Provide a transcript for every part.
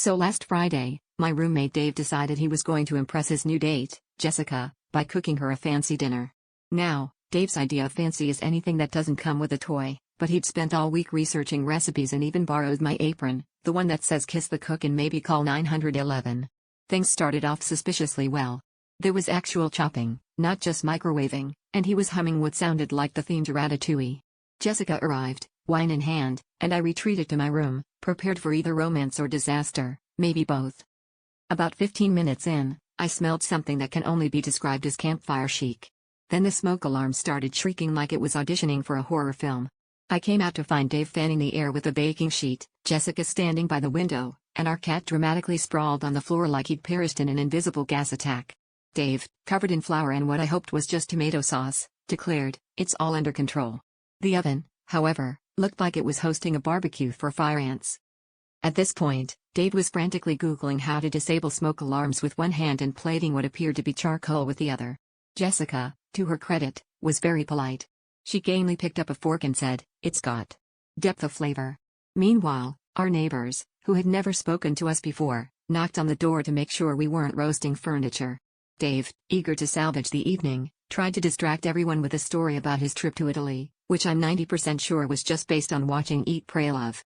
So last Friday, my roommate Dave decided he was going to impress his new date, Jessica, by cooking her a fancy dinner. Now, Dave's idea of fancy is anything that doesn't come with a toy, but he'd spent all week researching recipes and even borrowed my apron, the one that says kiss the cook and maybe call 911. Things started off suspiciously well. There was actual chopping, not just microwaving, and he was humming what sounded like the theme to Ratatouille. Jessica arrived, wine in hand, and I retreated to my room, prepared for either romance or disaster, maybe both. About 15 minutes in, I smelled something that can only be described as campfire chic. Then the smoke alarm started shrieking like it was auditioning for a horror film. I came out to find Dave fanning the air with a baking sheet, Jessica standing by the window, and our cat dramatically sprawled on the floor like he'd perished in an invisible gas attack. Dave, covered in flour and what I hoped was just tomato sauce, declared, "It's all under control." The oven, however, looked like it was hosting a barbecue for fire ants. At this point, Dave was frantically Googling how to disable smoke alarms with one hand and plating what appeared to be charcoal with the other. Jessica, to her credit, was very polite. She gamely picked up a fork and said, "It's got depth of flavor." Meanwhile, our neighbors, who had never spoken to us before, knocked on the door to make sure we weren't roasting furniture. Dave, eager to salvage the evening, tried to distract everyone with a story about his trip to Italy, which I'm 90% sure was just based on watching Eat Pray Love.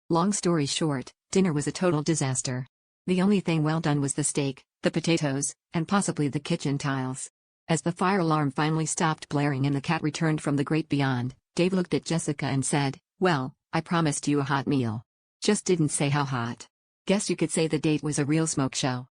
Long story short, dinner was a total disaster. The only thing well done was the steak, the potatoes, and possibly the kitchen tiles. As the fire alarm finally stopped blaring and the cat returned from the great beyond, Dave looked at Jessica and said, "Well, I promised you a hot meal. Just didn't say how hot. Guess you could say the date was a real smoke show."